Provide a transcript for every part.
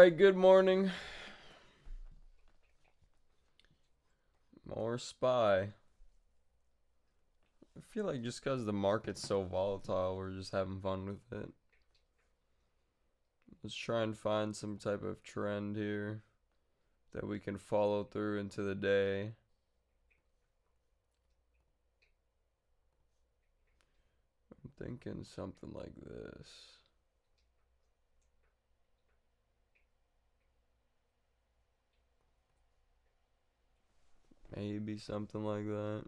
right, good morning. More SPY. I feel like just because the market's so volatile, we're just having fun with it. Let's try and find some type of trend here that we can follow through into the day. I'm thinking something like this. Maybe something like that.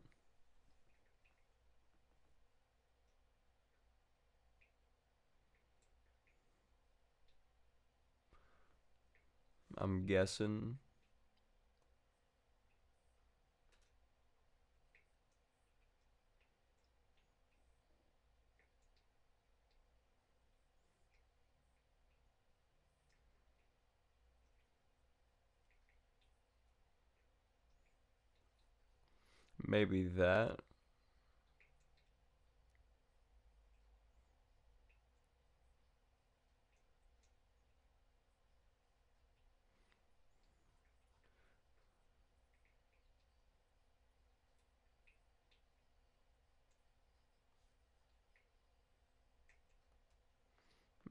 I'm guessing. Maybe that.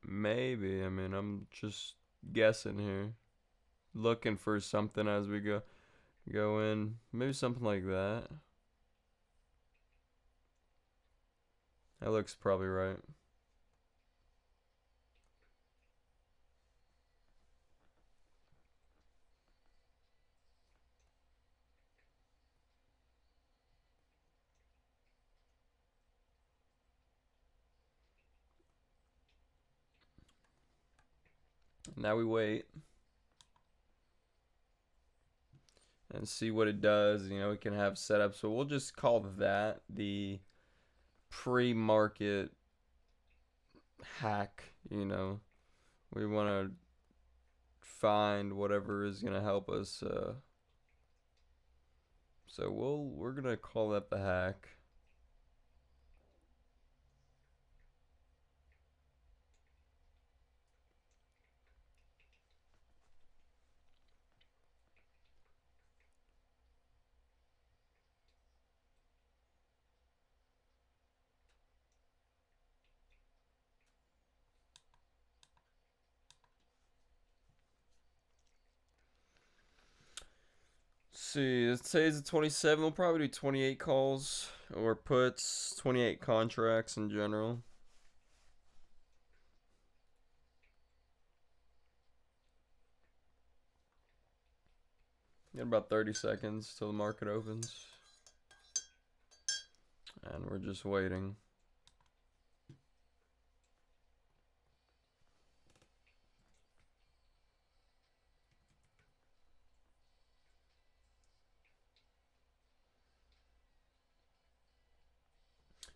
Maybe. I mean, I'm just guessing here. Looking for something as we go in. Maybe something like that. That looks probably right. Now we wait and see what it does. You know, we can have setup. So we'll just call that the pre-market hack. You know, we want to find whatever is gonna help us. So we're gonna call that the hack. See, let's say it's a 27. We'll probably do 28 calls or puts, 28 contracts in general. Got about 30 seconds till the market opens. And we're just waiting.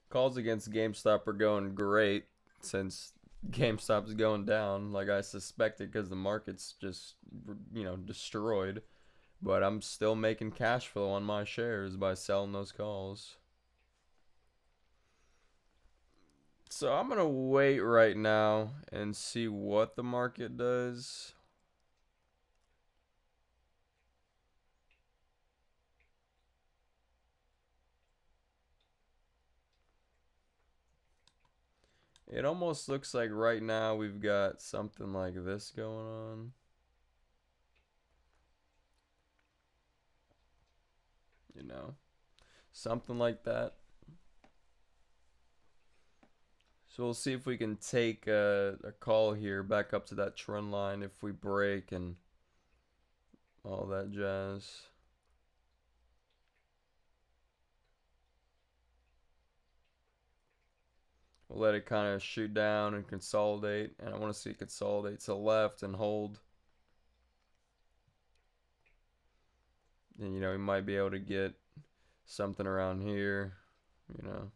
Calls against GameStop are going great since GameStop's going down, like I suspected, because the market's just, destroyed. But I'm still making cash flow on my shares by selling those calls. So I'm going to wait right now and see what the market does. It almost looks like right now we've got something like this going on. You know, something like that. So we'll see if we can take a call here back up to that trend line if we break and all that jazz. We'll let it kind of shoot down and consolidate. And I want to see it consolidate to the left and hold. And, we might be able to get something around here, you know.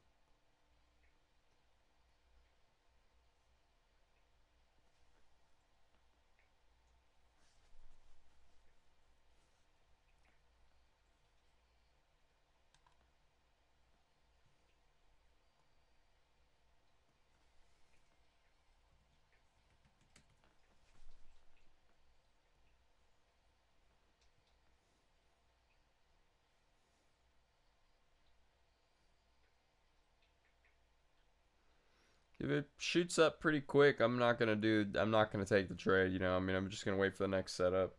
If it shoots up pretty quick, I'm not gonna take the trade. I mean, I'm just gonna wait for the next setup.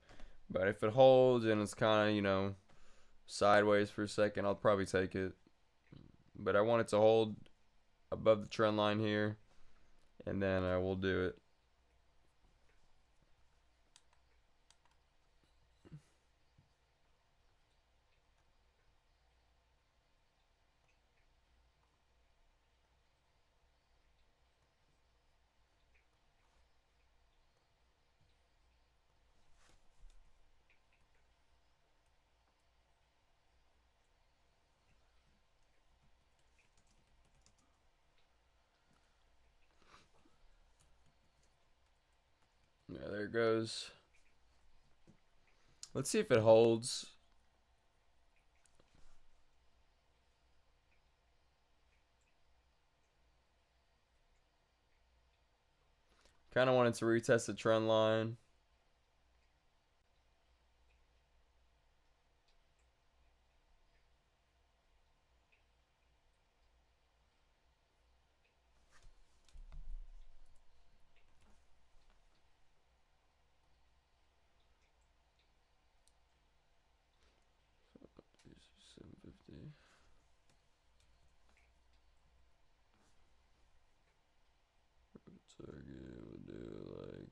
But if it holds and it's kind of sideways for a second, I'll probably take it. But I want it to hold above the trend line here, and then I will do it. Yeah, there it goes. Let's see if it holds. Kind of wanted to retest the trend line. $7.50. Target will do like.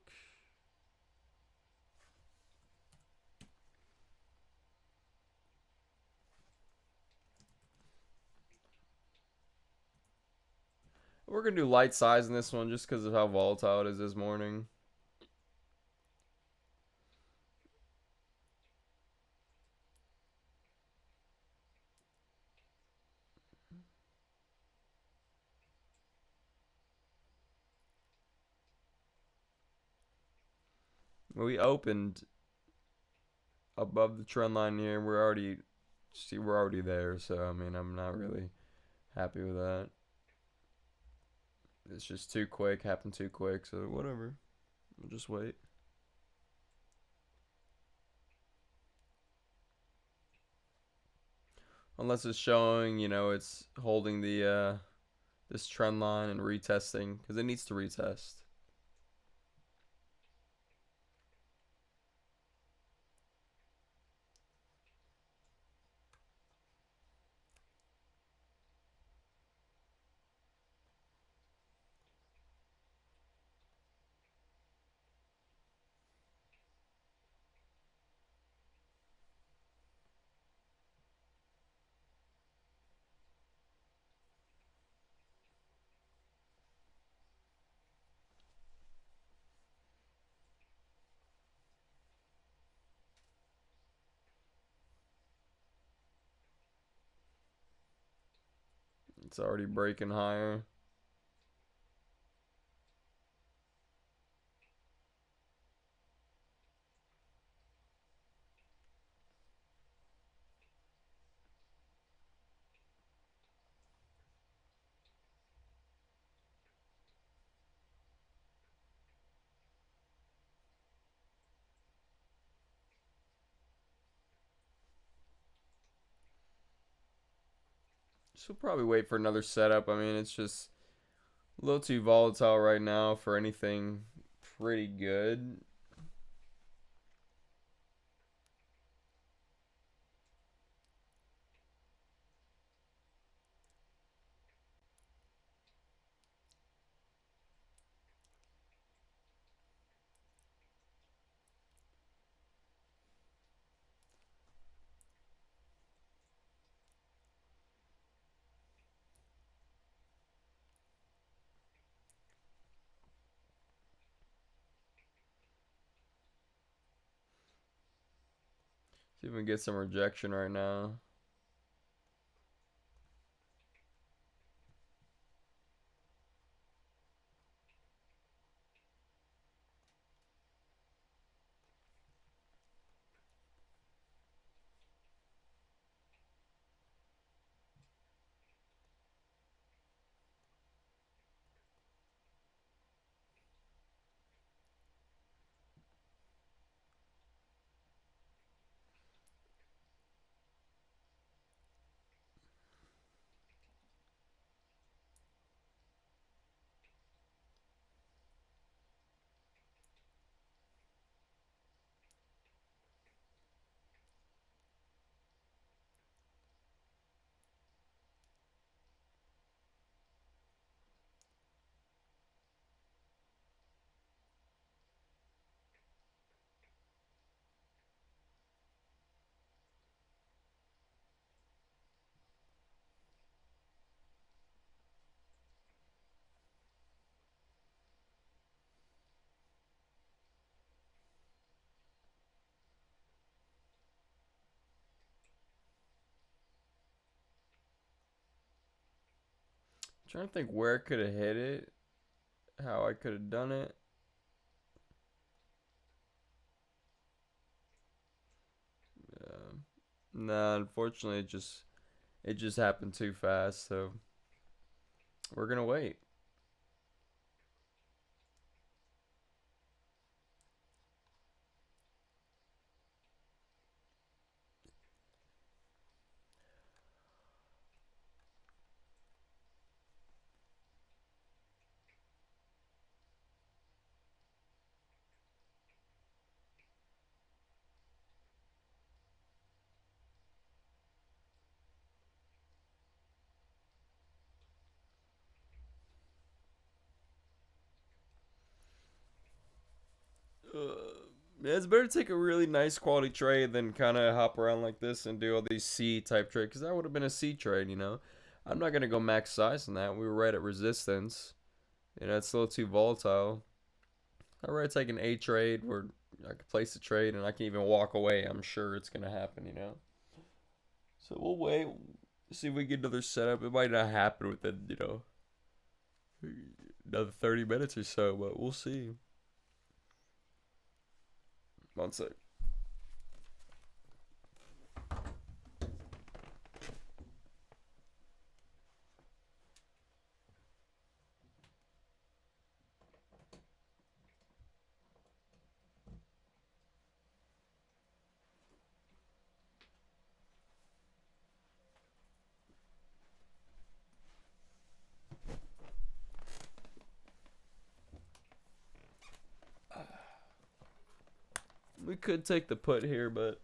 We're gonna do light size in this one just because of how volatile it is this morning. We opened above the trend line here. We're already there. So I mean, I'm not really happy with that. It's just too quick. Happened too quick. So whatever. We'll just wait. Unless it's showing, it's holding the this trend line and retesting because it needs to retest. It's already breaking higher. So we'll probably wait for another setup. I mean, it's just a little too volatile right now for anything pretty good. See if we can get some rejection right now. Trying to think where I could have hit it, how I could have done it. Nah, unfortunately, it just happened too fast. So we're gonna wait. Yeah, it's better to take a really nice quality trade than kind of hop around like this and do all these C type trades. Because that would have been a C trade, you know. I'm not gonna go max size in that. We were right at resistance. You know, it's a little too volatile. I'd rather take an A trade where I can place a trade and I can even walk away. I'm sure it's gonna happen, you know. So we'll wait, see if we get another setup. It might not happen within, another 30 minutes or so, but we'll see. One sec. We could take the put here, but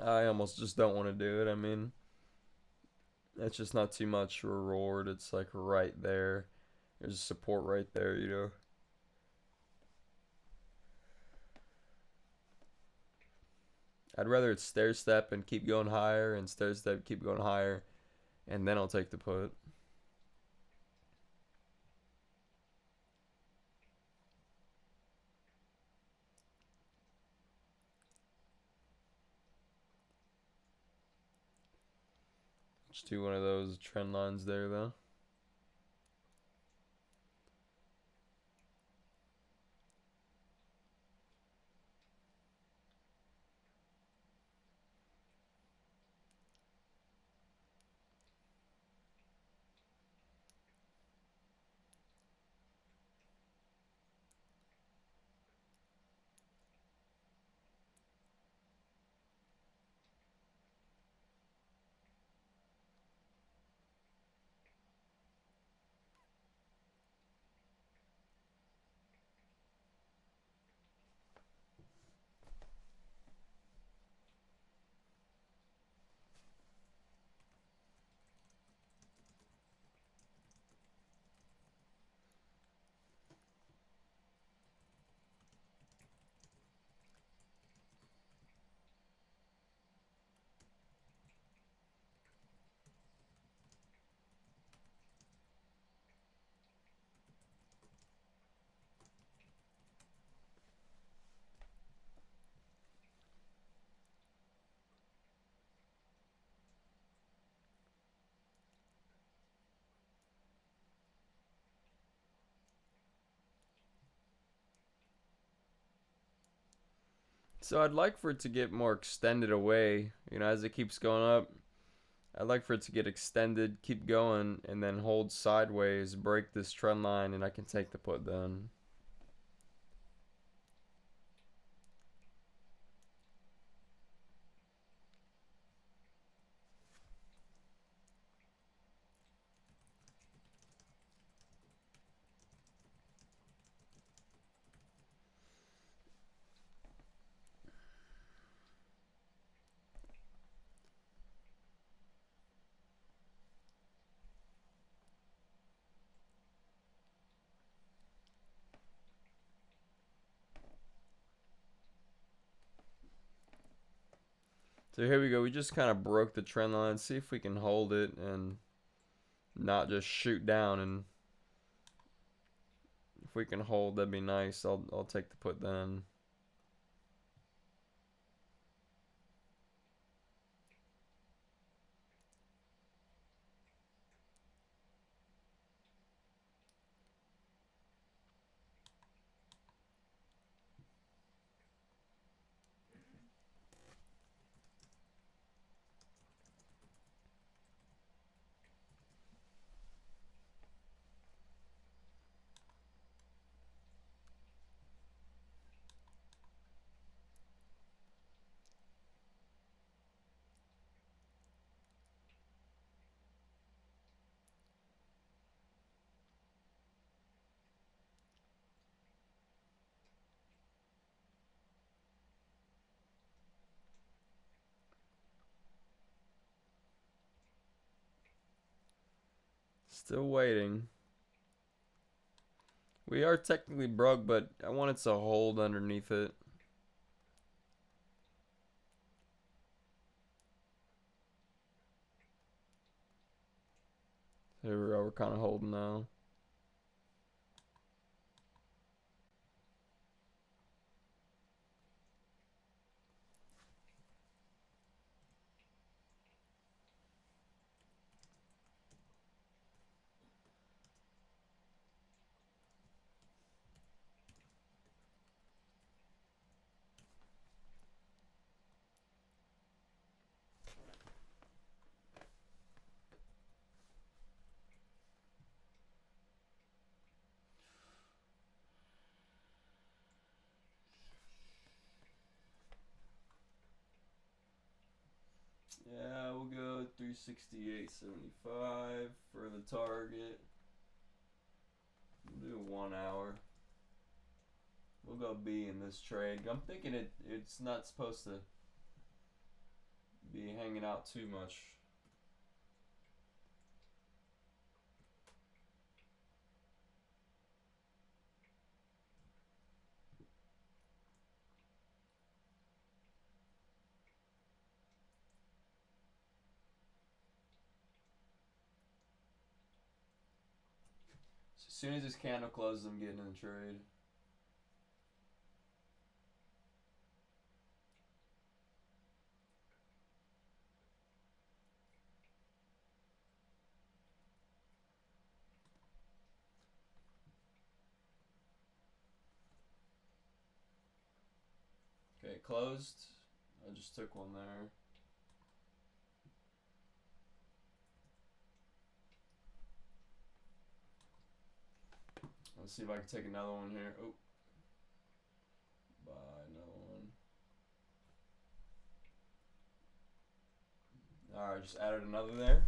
I almost just don't want to do it. I mean, it's just not too much reward. It's like right there. There's support right there, you know. I'd rather it's stair step and keep going higher, and stair step keep going higher, and then I'll take the put. Just do one of those trend lines there, though. So I'd like for it to get more extended away, as it keeps going up. I'd like for it to get extended, keep going, and then hold sideways, break this trend line, and I can take the put then. So here we go. We just kind of broke the trend line. See if we can hold it and not just shoot down. And if we can hold, that'd be nice. I'll take the put then. Still waiting. We are technically broke, but I wanted to hold underneath it. Here we go. We're kind of holding now. Yeah, we'll go 368.75 for the target. We'll do 1 hour. We'll go B in this trade. I'm thinking it's not supposed to be hanging out too much. So as soon as this candle closes, I'm getting in the trade. Okay, closed. I just took one there. Let's see if I can take another one here. Oh, buy another one. All right, just added another there.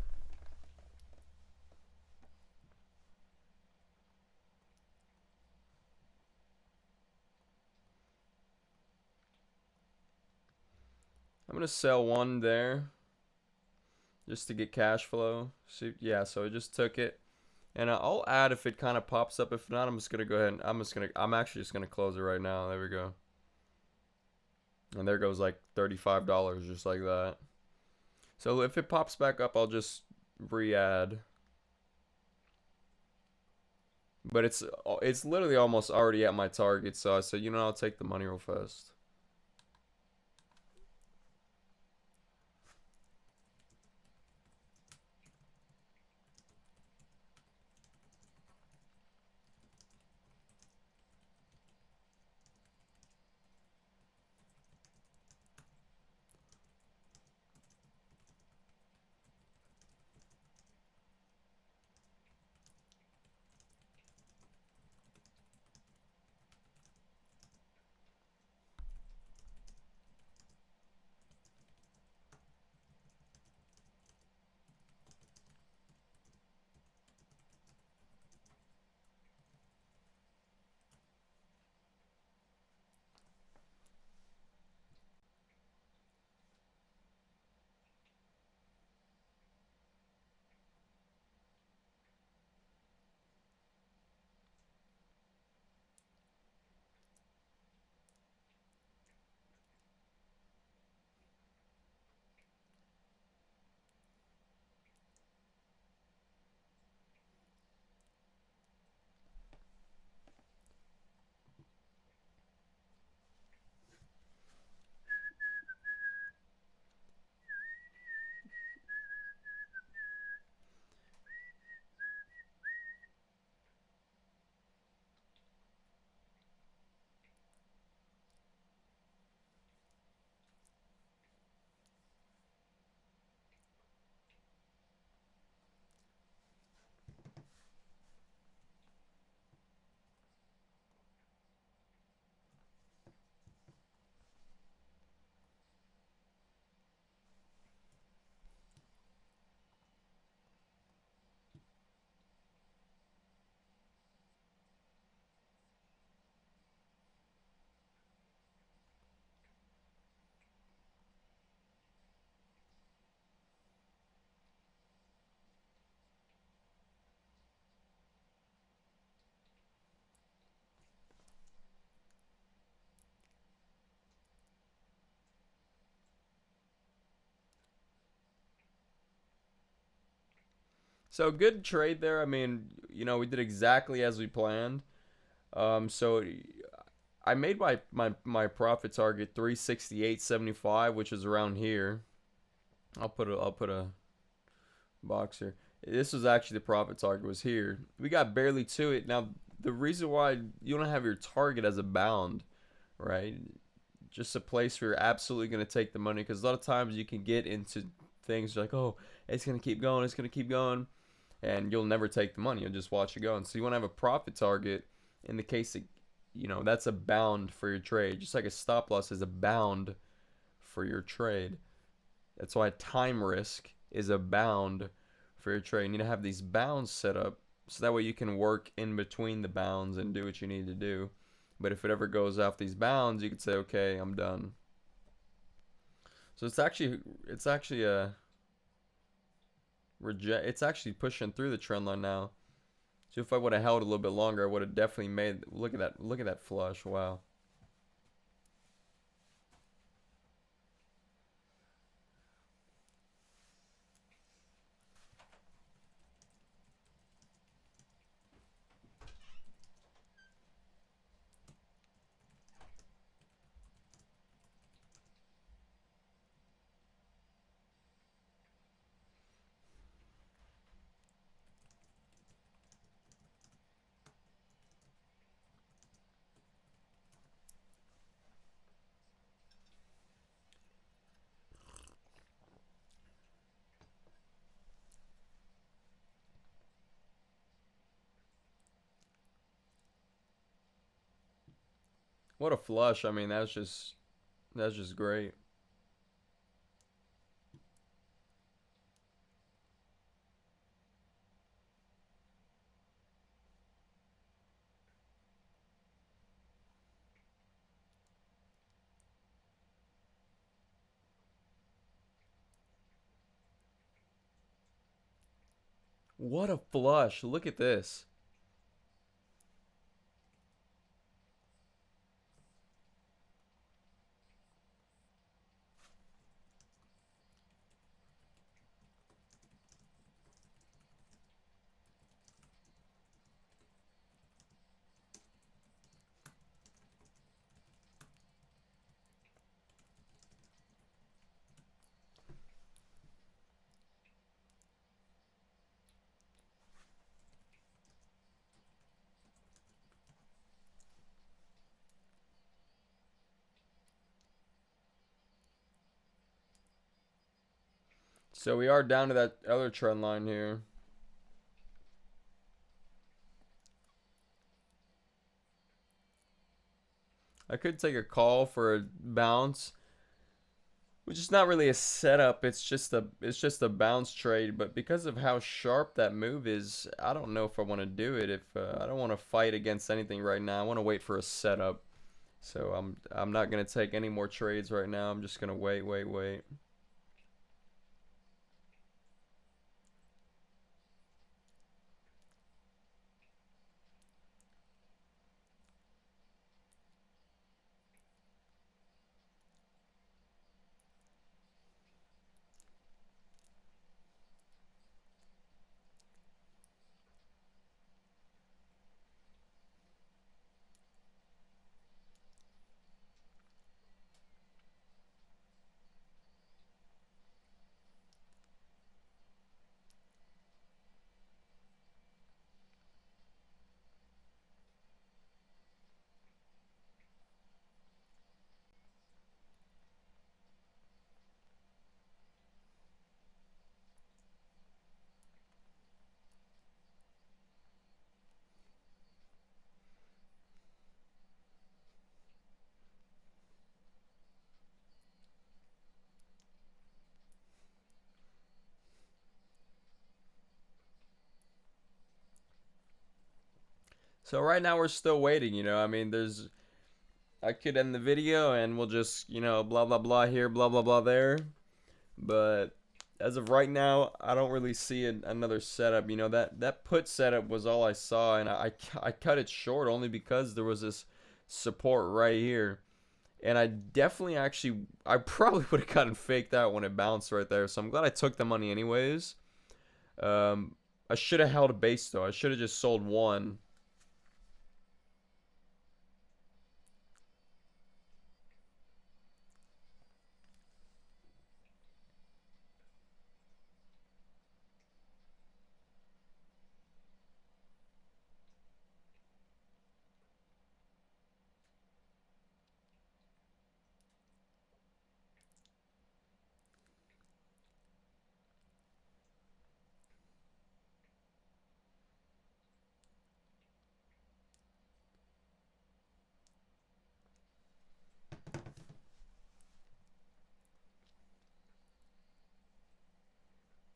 I'm gonna sell one there just to get cash flow. See, yeah, so I just took it, and I'll add if it kind of pops up. If not, I'm just gonna go ahead and I'm actually just gonna close it right now. There we go. And there goes like $35 just like that. So if it pops back up, I'll just re-add. But it's literally almost already at my target, so I said, you know, I'll take the money real fast. So good trade there. I mean, we did exactly as we planned. So I made my profit target 368.75, which is around here. I'll put a box here. This was actually the profit target was here. We got barely to it. Now the reason why you don't have your target as a bound, right? Just a place where you're absolutely going to take the money, because a lot of times you can get into things like, oh, it's going to keep going, it's going to keep going, and you'll never take the money. You'll just watch it go. And so you want to have a profit target in the case that, that's a bound for your trade. Just like a stop loss is a bound for your trade. That's why time risk is a bound for your trade. You need to have these bounds set up so that way you can work in between the bounds and do what you need to do. But if it ever goes off these bounds, you could say, okay, I'm done. So it's actually a reject. It's actually pushing through the trend line now. So if I would have held a little bit longer, I would have definitely made. Look at that! Look at that flush! Wow. What a flush! I mean, that's just great. What a flush! Look at this. So we are down to that other trend line here. I could take a call for a bounce, which is not really a setup. It's just a bounce trade. But because of how sharp that move is, I don't know if I want to do it. If I don't want to fight against anything right now, I want to wait for a setup. So I'm not gonna take any more trades right now. I'm just gonna wait, wait, wait. So right now we're still waiting. I mean, I could end the video and we'll just blah blah blah here, blah blah blah there. But as of right now, I don't really see another setup. That put setup was all I saw, and I cut it short only because there was this support right here. And I definitely I probably would have gotten faked out when it bounced right there. So I'm glad I took the money anyways. Um, I should have held a base though. I should have just sold one.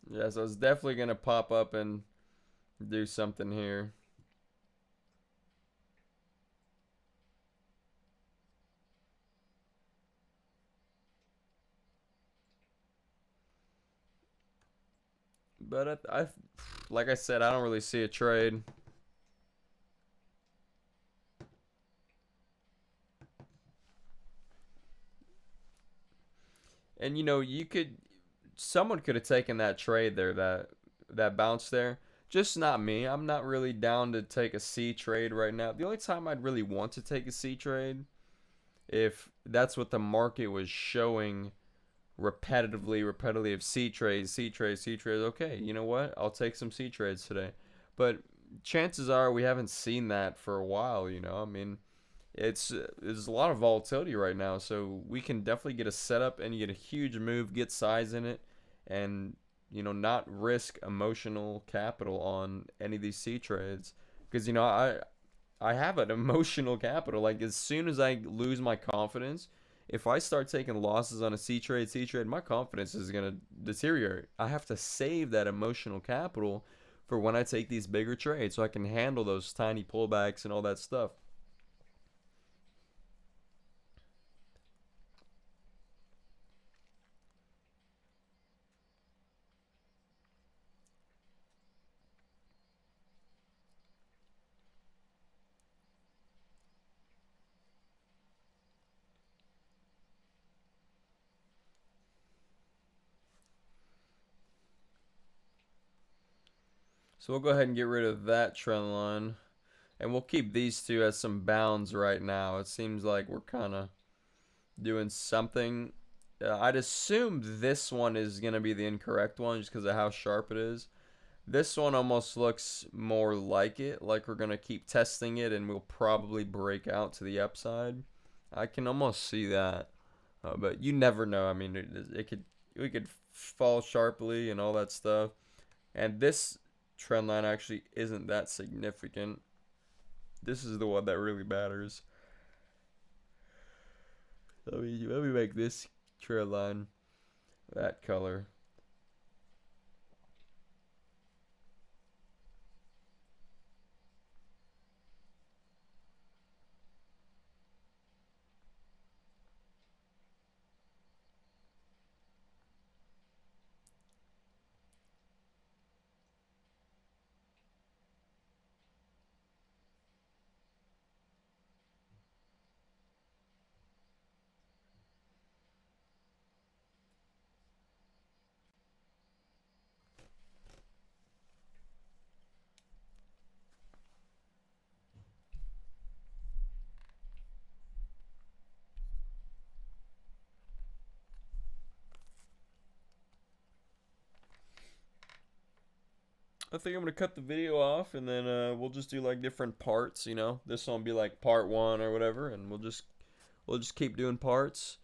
Yeah, so it's definitely gonna pop up and do something here. But like I said, I don't really see a trade. And someone could have taken that trade there, that bounce there. Just not me. I'm not really down to take a C trade right now. The only time I'd really want to take a C trade, if that's what the market was showing repetitively of C trades, C trades, C trades. Okay, you know what? I'll take some C trades today. But chances are we haven't seen that for a while. I mean, there's a lot of volatility right now, so we can definitely get a setup and get a huge move, get size in it, and not risk emotional capital on any of these C trades because I have an emotional capital. Like as soon as I lose my confidence, if I start taking losses on a C trade, my confidence is gonna deteriorate. I have to save that emotional capital for when I take these bigger trades, so I can handle those tiny pullbacks and all that stuff. So we'll go ahead and get rid of that trend line, and we'll keep these two as some bounds right now. It seems like we're kind of doing something. I'd assume this one is going to be the incorrect one just because of how sharp it is. This one almost looks more like it, like we're going to keep testing it and we'll probably break out to the upside. I can almost see that. But you never know. I mean, we could fall sharply and all that stuff. And this trend line actually isn't that significant. This is the one that really matters. Let me make this trend line that color. I think I'm gonna cut the video off and then we'll just do like different parts. This one will be like part one or whatever, and we'll just keep doing parts.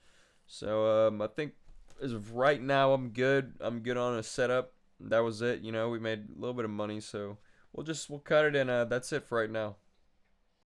So I think as of right now, I'm good. I'm good on a setup. That was it. We made a little bit of money, so we'll cut it, and that's it for right now.